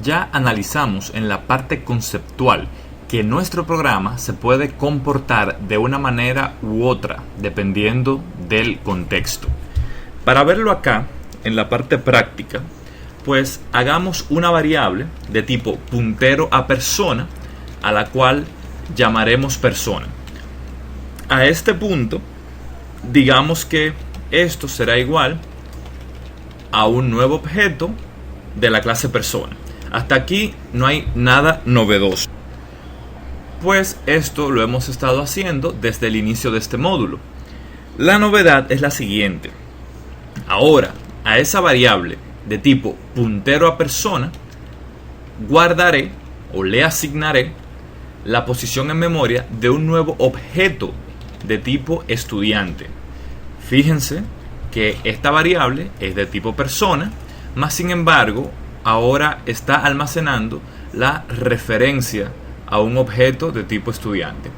Ya analizamos en la parte conceptual que nuestro programa se puede comportar de una manera u otra dependiendo del contexto. Para verlo acá, en la parte práctica, pues hagamos una variable de tipo puntero a persona, a la cual llamaremos persona. A este punto, digamos que esto será igual a un nuevo objeto de la clase persona. Hasta aquí no hay nada novedoso, pues esto lo hemos estado haciendo desde el inicio de este módulo. La novedad es la siguiente. Ahora, a esa variable de tipo puntero a persona, guardaré o le asignaré la posición en memoria de un nuevo objeto de tipo estudiante. Fíjense que esta variable es de tipo persona, más sin embargo, ahora está almacenando la referencia a un objeto de tipo estudiante.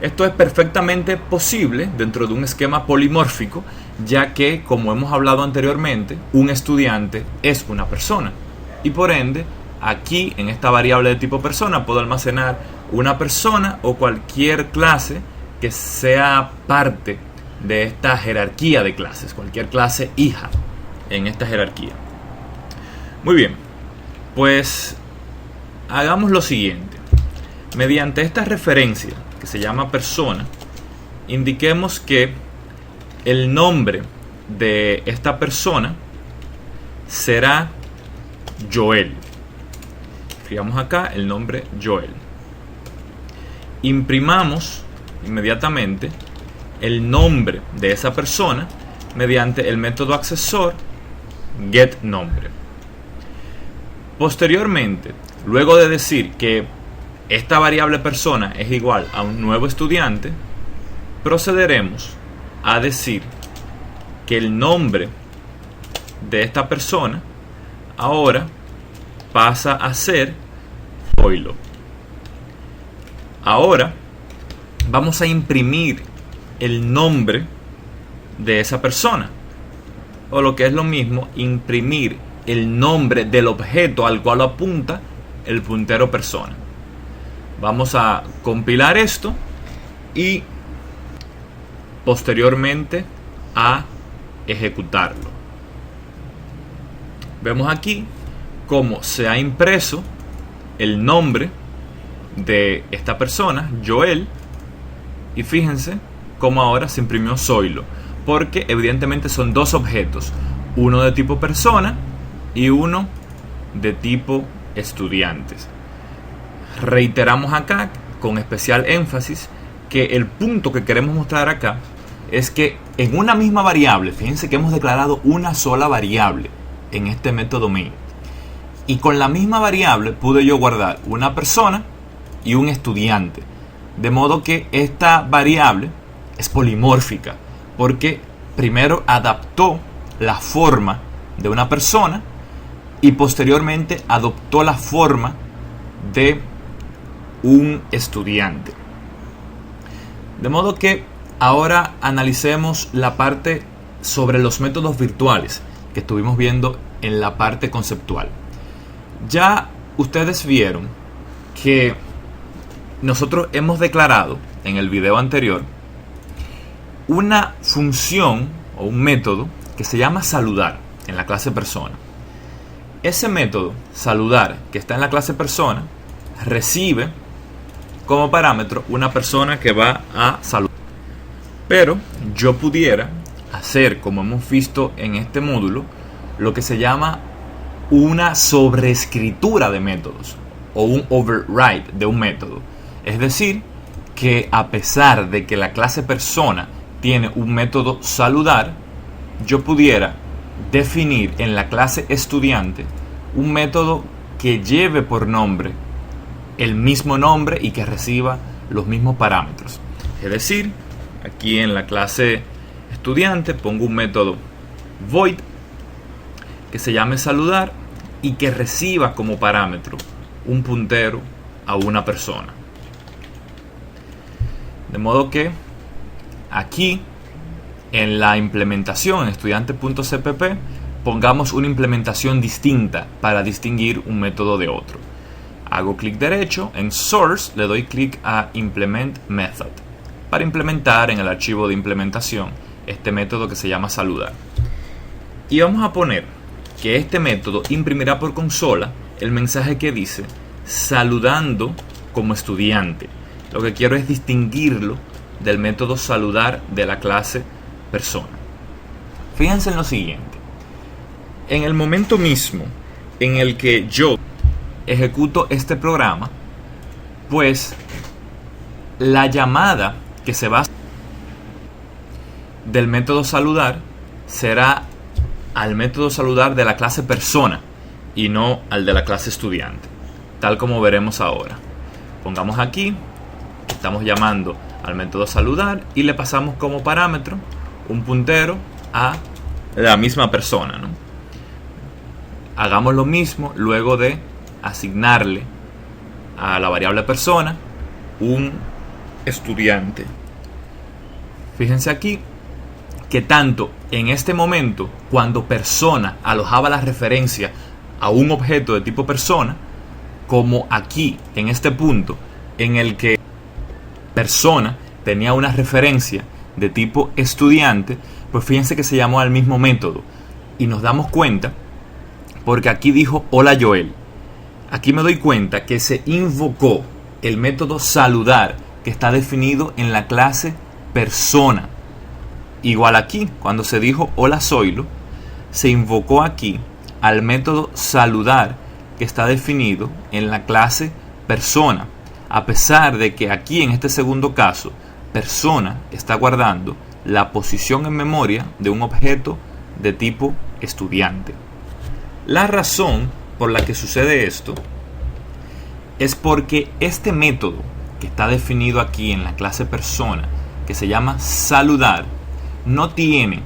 Esto es perfectamente posible dentro de un esquema polimórfico, ya que, como hemos hablado anteriormente, un estudiante es una persona. Y por ende, aquí en esta variable de tipo persona puedo almacenar una persona o cualquier clase que sea parte de esta jerarquía de clases, cualquier clase hija en esta jerarquía. Muy bien, pues hagamos lo siguiente. Mediante esta referencia que se llama persona, indiquemos que el nombre de esta persona será Joel. Escribamos acá el nombre Joel. Imprimamos inmediatamente el nombre de esa persona mediante el método accesor getNombre. Posteriormente, luego de decir que esta variable persona es igual a un nuevo estudiante, procederemos a decir que el nombre de esta persona ahora pasa a ser Zoilo. Ahora vamos a imprimir el nombre de esa persona, o lo que es lo mismo, imprimir el nombre del objeto al cual apunta el puntero persona. Vamos a compilar esto y posteriormente a ejecutarlo. Vemos aquí cómo se ha impreso el nombre de esta persona, Joel, y fíjense cómo ahora se imprimió Zoilo, porque evidentemente son dos objetos, uno de tipo persona y uno de tipo estudiantes. Reiteramos acá con especial énfasis que el punto que queremos mostrar acá es que en una misma variable, fíjense que hemos declarado una sola variable en este método main, y con la misma variable pude yo guardar una persona y un estudiante, de modo que esta variable es polimórfica porque primero adaptó la forma de una persona y posteriormente adoptó la forma de un estudiante. De modo que ahora analicemos la parte sobre los métodos virtuales que estuvimos viendo en la parte conceptual. Ya ustedes vieron que nosotros hemos declarado en el video anterior una función o un método que se llama saludar en la clase persona. Ese método saludar que está en la clase persona recibe como parámetro una persona que va a saludar. Pero yo pudiera hacer, como hemos visto en este módulo, lo que se llama una sobreescritura de métodos o un override de un método. Es decir, que a pesar de que la clase persona tiene un método saludar, yo pudiera definir en la clase estudiante un método que lleve por nombre el mismo nombre y que reciba los mismos parámetros. Es decir, aquí en la clase estudiante pongo un método void que se llame saludar y que reciba como parámetro un puntero a una persona. De modo que aquí en la implementación en estudiante.cpp pongamos una implementación distinta para distinguir un método de otro. Hago clic derecho en Source, le doy clic a Implement Method para implementar en el archivo de implementación este método que se llama saludar. Y vamos a poner que este método imprimirá por consola el mensaje que dice saludando como estudiante. Lo que quiero es distinguirlo del método saludar de la clase persona. Fíjense en lo siguiente. En el momento mismo en el que yo ejecuto este programa, pues la llamada que se va del método saludar será al método saludar de la clase persona y no al de la clase estudiante, tal como veremos ahora. Pongamos aquí, estamos llamando al método saludar y le pasamos como parámetro un puntero a la misma persona, ¿no? Hagamos lo mismo luego de asignarle a la variable persona un estudiante. Fíjense aquí que tanto en este momento, cuando persona alojaba la referencia a un objeto de tipo persona, como aquí, en este punto, en el que persona tenía una referencia de tipo estudiante, pues fíjense que se llamó al mismo método. Y nos damos cuenta, porque aquí dijo hola Joel. Aquí me doy cuenta que se invocó el método saludar que está definido en la clase persona. Igual aquí, cuando se dijo hola Zoilo, se invocó aquí al método saludar que está definido en la clase persona, a pesar de que aquí en este segundo caso, persona está guardando la posición en memoria de un objeto de tipo estudiante. La razón por la que sucede esto es porque este método que está definido aquí en la clase persona, que se llama saludar, no tiene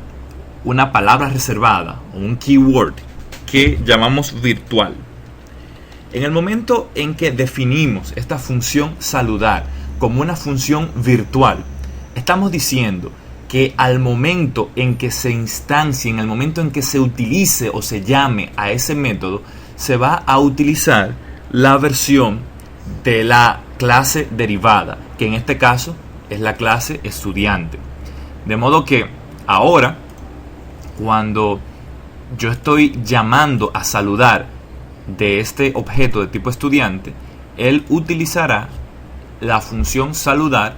una palabra reservada o un keyword que llamamos virtual. En el momento en que definimos esta función saludar como una función virtual, estamos diciendo que al momento en que se instancie, en el momento en que se utilice o se llame a ese método, se va a utilizar la versión de la clase derivada, que en este caso es la clase estudiante. De modo que ahora, cuando yo estoy llamando a saludar de este objeto de tipo estudiante, él utilizará la función saludar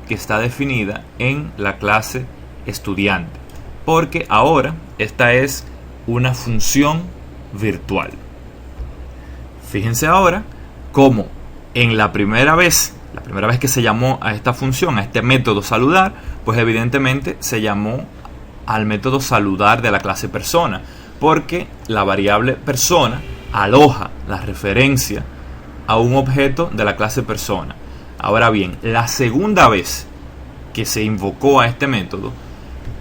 que está definida en la clase estudiante, porque ahora esta es una función virtual. Fíjense ahora cómo en la primera vez que se llamó a esta función, a este método saludar, pues evidentemente se llamó al método saludar de la clase persona, porque la variable persona aloja la referencia a un objeto de la clase persona. Ahora bien, la segunda vez que se invocó a este método,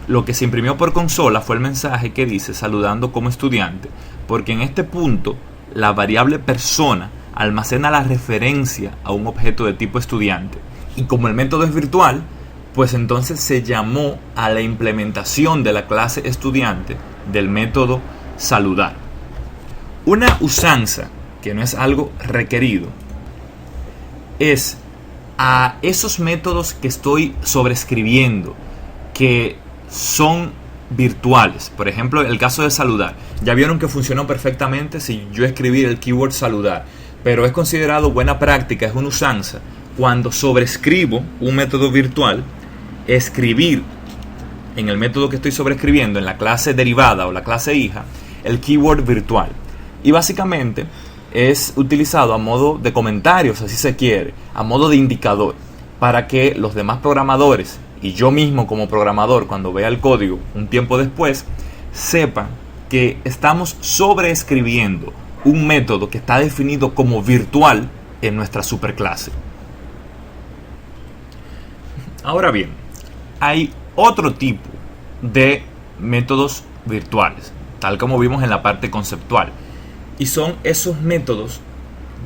lo que se imprimió por consola fue el mensaje que dice saludando como estudiante, porque en este punto la variable persona almacena la referencia a un objeto de tipo estudiante. Y como el método es virtual, pues entonces se llamó a la implementación de la clase estudiante del método saludar. Una usanza, que no es algo requerido, es a esos métodos que estoy sobreescribiendo, que son virtuales. Por ejemplo, el caso de saludar. Ya vieron que funcionó perfectamente si yo escribí el keyword saludar, pero es considerado buena práctica, es una usanza, cuando sobrescribo un método virtual, escribir en el método que estoy sobrescribiendo, en la clase derivada o la clase hija, el keyword virtual. Y básicamente es utilizado a modo de comentarios, así se quiere, a modo de indicador, para que los demás programadores y yo mismo como programador, cuando vea el código un tiempo después, sepan que estamos sobreescribiendo un método que está definido como virtual en nuestra superclase. Ahora bien, hay otro tipo de métodos virtuales, tal como vimos en la parte conceptual, y son esos métodos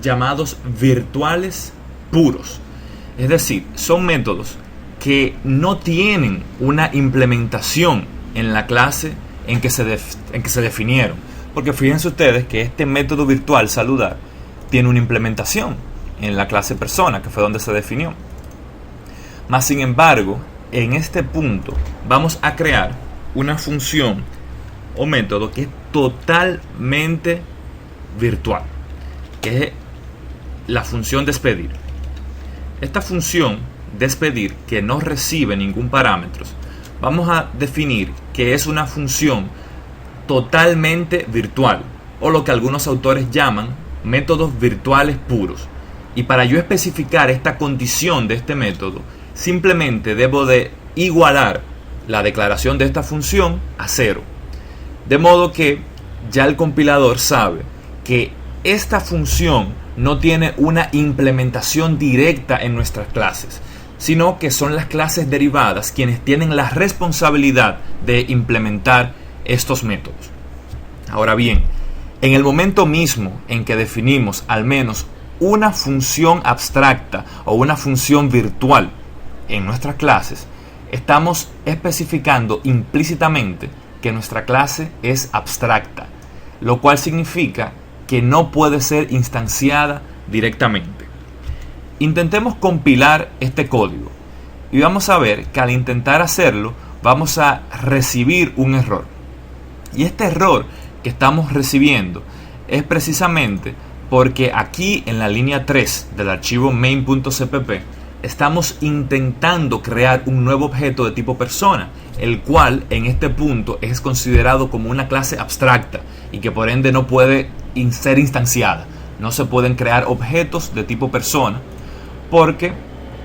llamados virtuales puros. Es decir, son métodos que no tienen una implementación en la clase en que se definieron. Porque fíjense ustedes que este método virtual saludar tiene una implementación en la clase persona, que fue donde se definió. Más sin embargo, en este punto vamos a crear una función o método que es totalmente virtual, que es la función despedir. Esta función despedir, que no recibe ningún parámetro, vamos a definir que es una función totalmente virtual, o lo que algunos autores llaman métodos virtuales puros. Y para yo especificar esta condición de este método, simplemente debo de igualar la declaración de esta función a 0. De modo que ya el compilador sabe que esta función no tiene una implementación directa en nuestras clases, sino que son las clases derivadas quienes tienen la responsabilidad de implementar estos métodos. Ahora bien, en el momento mismo en que definimos al menos una función abstracta o una función virtual en nuestras clases, estamos especificando implícitamente que nuestra clase es abstracta, lo cual significa que no puede ser instanciada directamente. Intentemos compilar este código y vamos a ver que al intentar hacerlo vamos a recibir un error. Y este error que estamos recibiendo es precisamente porque aquí en la línea 3 del archivo main.cpp estamos intentando crear un nuevo objeto de tipo persona, el cual en este punto es considerado como una clase abstracta y que por ende no puede ser instanciada. No se pueden crear objetos de tipo persona porque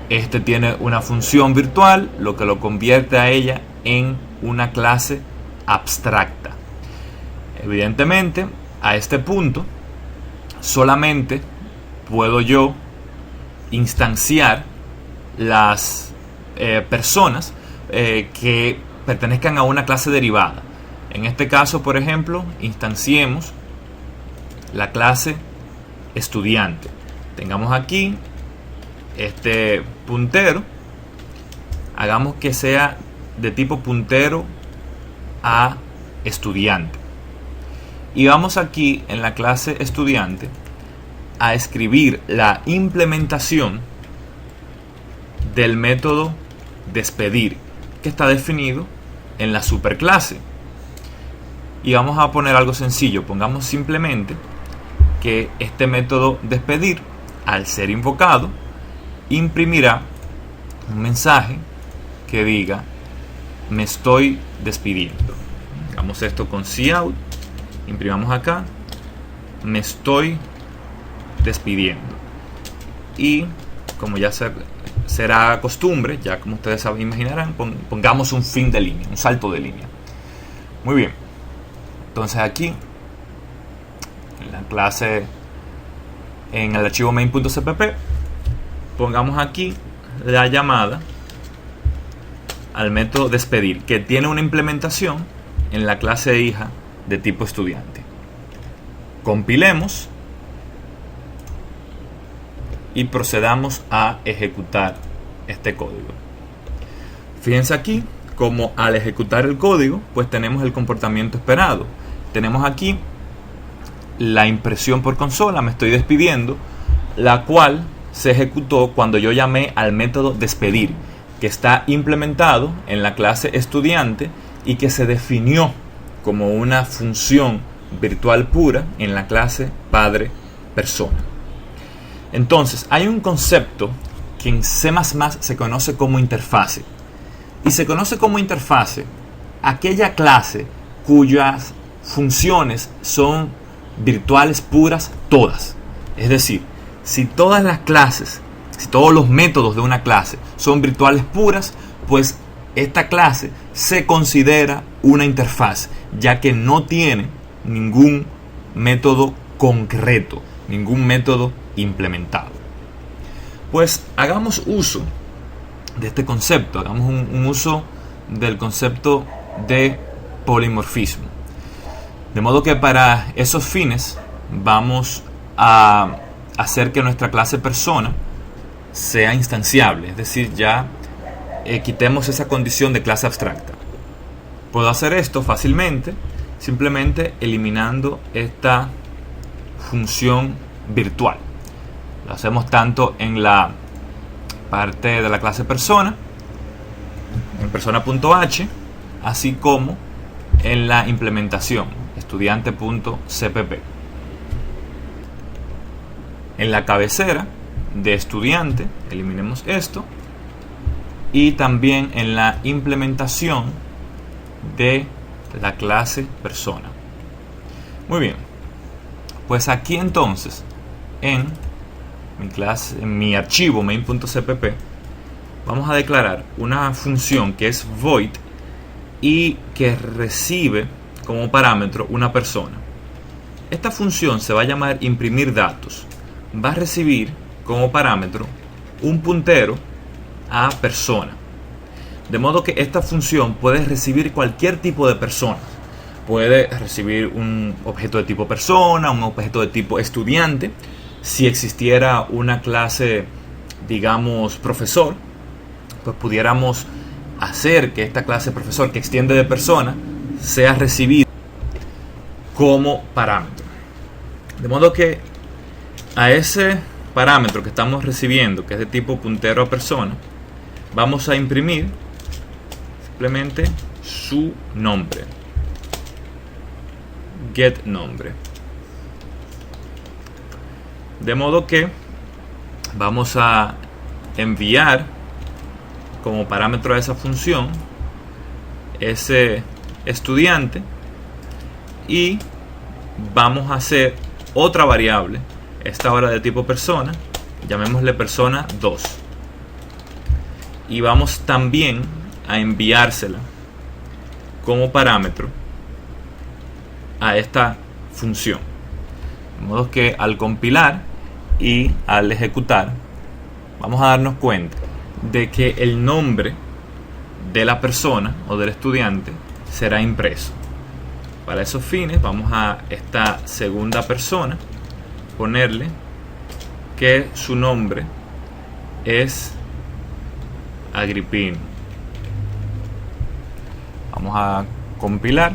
este tiene una función virtual, lo que lo convierte a ella en una clase abstracta. Evidentemente, a este punto solamente puedo yo instanciar las personas que pertenezcan a una clase derivada. En este caso, por ejemplo, instanciemos la clase estudiante. Tengamos aquí este puntero, hagamos que sea de tipo puntero a estudiante. Y vamos aquí en la clase estudiante a escribir la implementación del método despedir, que está definido en la superclase. Y vamos a poner algo sencillo. Pongamos simplemente que este método despedir, al ser invocado, imprimirá un mensaje que diga: me estoy despidiendo. Hagamos esto con cout, imprimamos acá, me estoy despidiendo. Y como ya será costumbre, ya como ustedes imaginarán, pongamos un fin de línea, un salto de línea. Muy bien. Entonces aquí, en la clase, en el archivo main.cpp, pongamos aquí la llamada al método despedir, que tiene una implementación en la clase hija de tipo estudiante. Compilemos y procedamos a ejecutar este código. Fíjense aquí como al ejecutar el código, pues tenemos el comportamiento esperado. Tenemos aquí la impresión por consola, me estoy despidiendo, la cual se ejecutó cuando yo llamé al método despedir, que está implementado en la clase estudiante y que se definió como una función virtual pura en la clase padre persona. Entonces, hay un concepto que en C++ se conoce como interfase. Y se conoce como interfase aquella clase cuyas funciones son virtuales puras todas. Es decir, si todas las clases, si todos los métodos de una clase son virtuales puras, pues esta clase se considera una interfaz, ya que no tiene ningún método concreto, ningún método implementado. Pues hagamos uso de este concepto, hagamos un uso del concepto de polimorfismo. De modo que para esos fines vamos a hacer que nuestra clase persona sea instanciable, es decir, ya quitemos esa condición de clase abstracta. Puedo hacer esto fácilmente, simplemente eliminando esta función virtual. Lo hacemos tanto en la parte de la clase persona, en persona.h, así como en la implementación estudiante.cpp. En la cabecera de estudiante eliminemos esto, y también en la implementación de la clase persona. Muy bien, pues aquí entonces en mi archivo main.cpp vamos a declarar una función que es void y que recibe como parámetro una persona. Esta función se va a llamar imprimir datos. Va a recibir como parámetro un puntero a persona. De modo que esta función puede recibir cualquier tipo de persona. Puede recibir un objeto de tipo persona, un objeto de tipo estudiante. Si existiera una clase, digamos, profesor, pues pudiéramos hacer que esta clase profesor que extiende de persona sea recibida como parámetro. De modo que a ese parámetro que estamos recibiendo, que es de tipo puntero a persona, vamos a imprimir simplemente su nombre, get nombre. De modo que vamos a enviar como parámetro a esa función ese estudiante, y vamos a hacer otra variable, esta ahora de tipo persona, llamémosle persona 2, y vamos también a enviársela como parámetro a esta función. De modo que al compilar y al ejecutar vamos a darnos cuenta de que el nombre de la persona o del estudiante será impreso. Para esos fines vamos a esta segunda persona ponerle que su nombre es Agripino. Vamos a compilar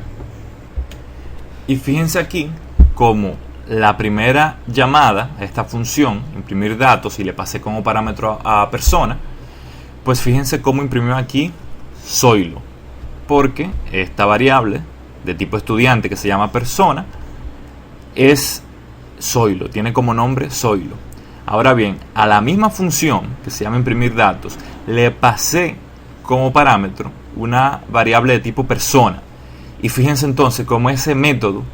y fíjense aquí como la primera llamada a esta función, imprimir datos, y le pasé como parámetro a persona, pues fíjense cómo imprimió aquí Zoilo, porque esta variable de tipo estudiante que se llama persona es Zoilo, tiene como nombre Zoilo. Ahora bien, a la misma función que se llama imprimir datos le pasé como parámetro una variable de tipo persona, y fíjense entonces cómo ese método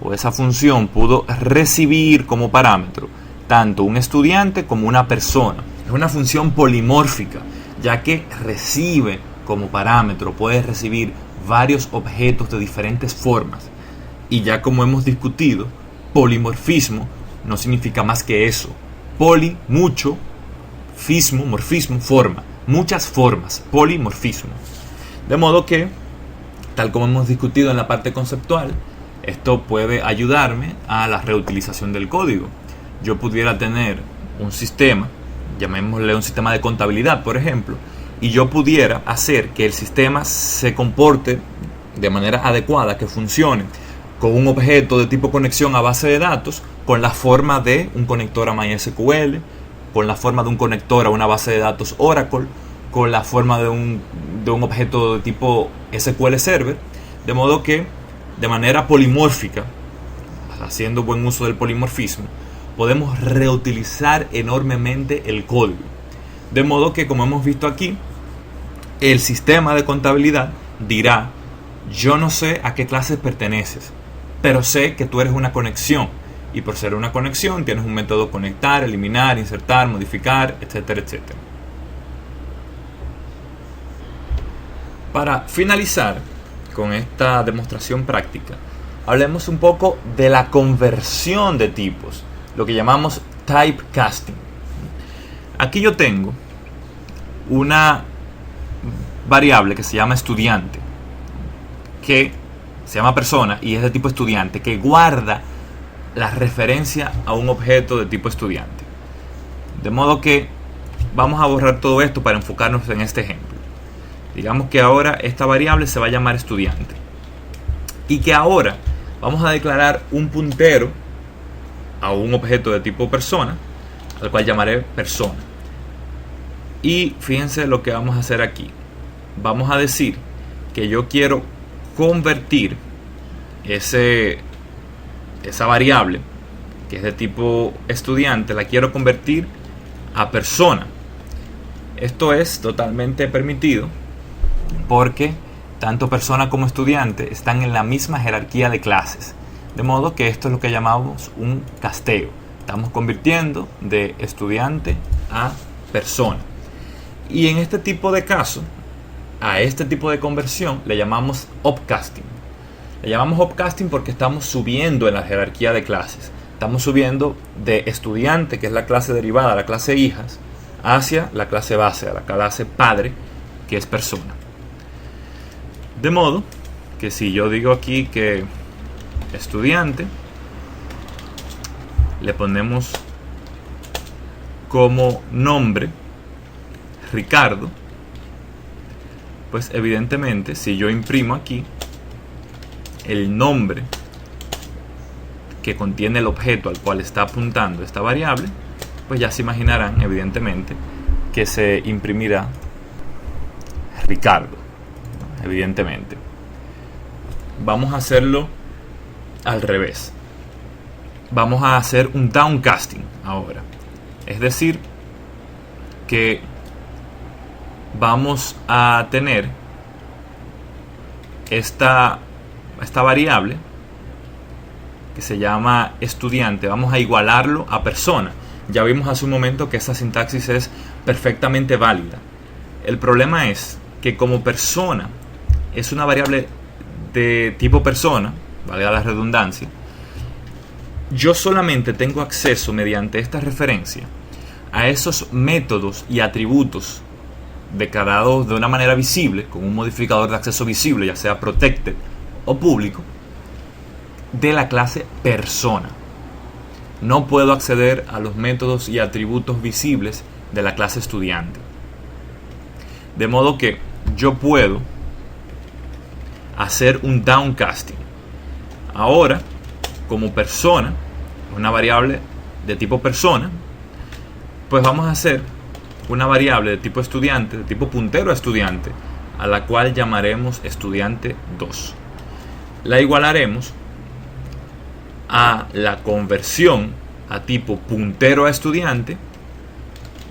o esa función pudo recibir como parámetro tanto un estudiante como una persona. Es una función polimórfica, ya que recibe como parámetro, puede recibir varios objetos de diferentes formas. Y ya como hemos discutido, polimorfismo no significa más que eso. Poli, mucho, fismo, morfismo, forma. Muchas formas, polimorfismo. De modo que, tal como hemos discutido en la parte conceptual, esto puede ayudarme a la reutilización del código. Yo pudiera tener un sistema, llamémosle un sistema de contabilidad, por ejemplo, y yo pudiera hacer que el sistema se comporte de manera adecuada, que funcione con un objeto de tipo conexión a base de datos, con la forma de un conector a MySQL, con la forma de un conector a una base de datos Oracle, con la forma de un objeto de tipo SQL Server, de modo que de manera polimórfica, haciendo buen uso del polimorfismo, podemos reutilizar enormemente el código. De modo que, como hemos visto aquí, el sistema de contabilidad dirá: yo no sé a qué clase perteneces, pero sé que tú eres una conexión, y por ser una conexión tienes un método conectar, eliminar, insertar, modificar, etcétera, etcétera. Para finalizar con esta demostración práctica, hablemos un poco de la conversión de tipos, lo que llamamos typecasting. Aquí yo tengo una variable que se llama estudiante, que se llama persona y es de tipo estudiante, que guarda la referencia a un objeto de tipo estudiante. De modo que vamos a borrar todo esto para enfocarnos en este ejemplo. Digamos que ahora esta variable se va a llamar estudiante. Y que ahora vamos a declarar un puntero a un objeto de tipo persona, al cual llamaré persona. Y fíjense lo que vamos a hacer aquí. Vamos a decir que yo quiero convertir esa variable que es de tipo estudiante, la quiero convertir a persona. Esto es totalmente permitido porque tanto persona como estudiante están en la misma jerarquía de clases. De modo que esto es lo que llamamos un casteo. Estamos convirtiendo de estudiante a persona. Y en este tipo de caso, a este tipo de conversión le llamamos upcasting. Le llamamos upcasting porque estamos subiendo en la jerarquía de clases. Estamos subiendo de estudiante, que es la clase derivada, la clase hijas, hacia la clase base, a la clase padre, que es persona. De modo que si yo digo aquí que estudiante, le ponemos como nombre Ricardo, pues evidentemente si yo imprimo aquí el nombre que contiene el objeto al cual está apuntando esta variable, pues ya se imaginarán evidentemente que se imprimirá Ricardo, evidentemente. Vamos a hacerlo al revés. Vamos a hacer un downcasting ahora. Es decir, que vamos a tener esta variable que se llama estudiante. Vamos a igualarlo a persona. Ya vimos hace un momento que esa sintaxis es perfectamente válida. El problema es que como persona es una variable de tipo persona, valga la redundancia, yo solamente tengo acceso mediante esta referencia a esos métodos y atributos declarados de una manera visible, con un modificador de acceso visible, ya sea protected o público, de la clase persona. No puedo acceder a los métodos y atributos visibles de la clase estudiante. De modo que yo puedo hacer un downcasting. Ahora, como persona, una variable de tipo persona, pues vamos a hacer una variable de tipo estudiante, de tipo puntero a estudiante, a la cual llamaremos estudiante 2. La igualaremos a la conversión a tipo puntero a estudiante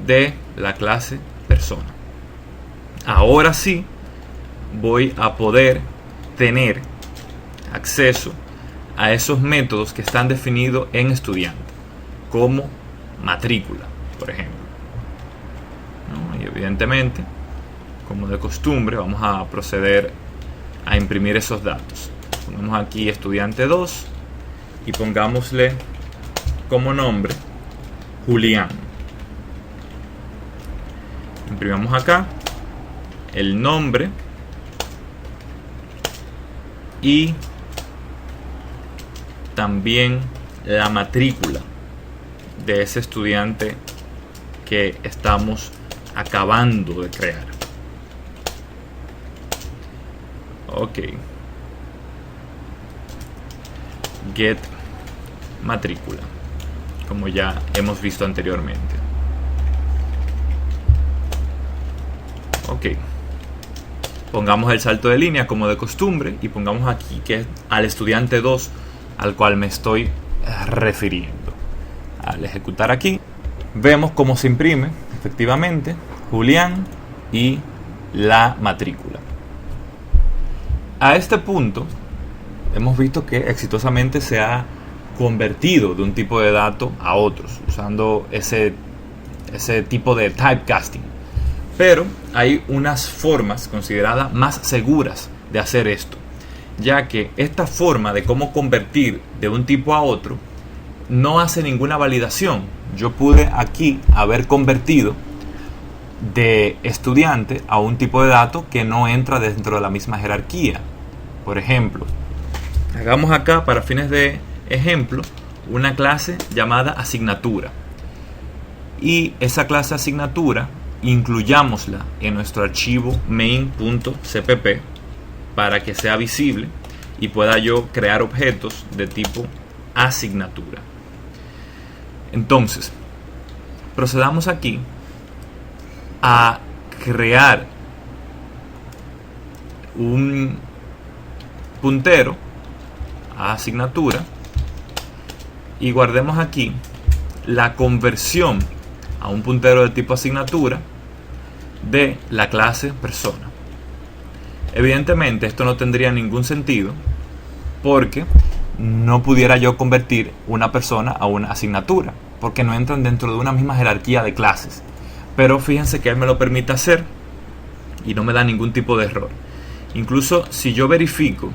de la clase persona. Ahora sí voy a poder tener acceso a esos métodos que están definidos en estudiante, como matrícula, por ejemplo, ¿no? Y evidentemente, como de costumbre, vamos a proceder a imprimir esos datos. Pongamos aquí estudiante 2 y pongámosle como nombre Julián. Imprimamos acá el nombre y también la matrícula de ese estudiante que estamos acabando de crear. Ok. Get matrícula, como ya hemos visto anteriormente. Ok. Pongamos el salto de línea como de costumbre y pongamos aquí que es al estudiante 2 al cual me estoy refiriendo. Al ejecutar aquí, vemos cómo se imprime efectivamente Julián y la matrícula. A este punto hemos visto que exitosamente se ha convertido de un tipo de dato a otros usando ese tipo de typecasting. Pero hay unas formas consideradas más seguras de hacer esto, ya que esta forma de cómo convertir de un tipo a otro no hace ninguna validación. Yo pude aquí haber convertido de estudiante a un tipo de dato que no entra dentro de la misma jerarquía. Por ejemplo, hagamos acá, para fines de ejemplo, una clase llamada asignatura. Y esa clase asignatura incluyámosla en nuestro archivo main.cpp para que sea visible y pueda yo crear objetos de tipo asignatura. Entonces, procedamos aquí a crear un puntero a asignatura y guardemos aquí la conversión a un puntero de tipo asignatura de la clase persona. Evidentemente esto no tendría ningún sentido porque no pudiera yo convertir una persona a una asignatura, porque no entran dentro de una misma jerarquía de clases. Pero fíjense que él me lo permite hacer y no me da ningún tipo de error. Incluso si yo verifico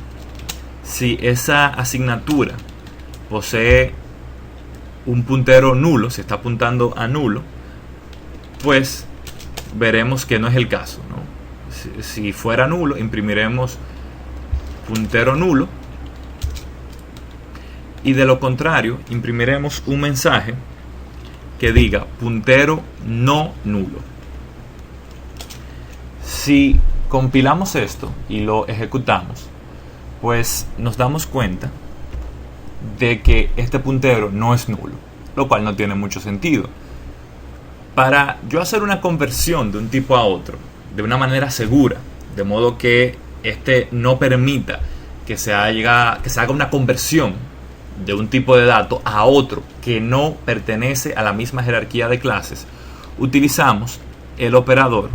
si esa asignatura posee un puntero nulo, si está apuntando a nulo, pues veremos que no es el caso, ¿no? Si fuera nulo, imprimiremos puntero nulo, y de lo contrario imprimiremos un mensaje que diga puntero no nulo. Si compilamos esto y lo ejecutamos, pues nos damos cuenta de que este puntero no es nulo, lo cual no tiene mucho sentido. Para yo hacer una conversión de un tipo a otro de una manera segura, de modo que este no permita que se haga una conversión de un tipo de dato a otro que no pertenece a la misma jerarquía de clases, utilizamos el operador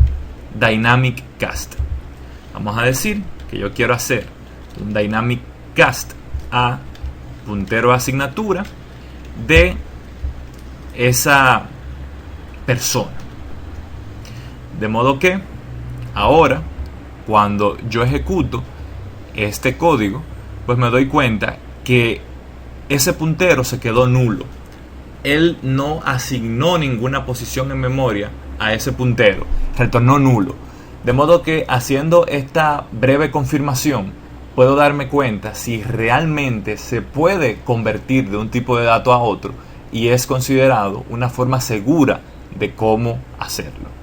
dynamic cast. Vamos a decir que yo quiero hacer un dynamic cast a puntero asignatura de esa persona, de modo que ahora cuando yo ejecuto este código, pues me doy cuenta que ese puntero se quedó nulo. Él no asignó ninguna posición en memoria a ese puntero, retornó nulo. De modo que haciendo esta breve confirmación puedo darme cuenta si realmente se puede convertir de un tipo de dato a otro y es considerado una forma segura de cómo hacerlo.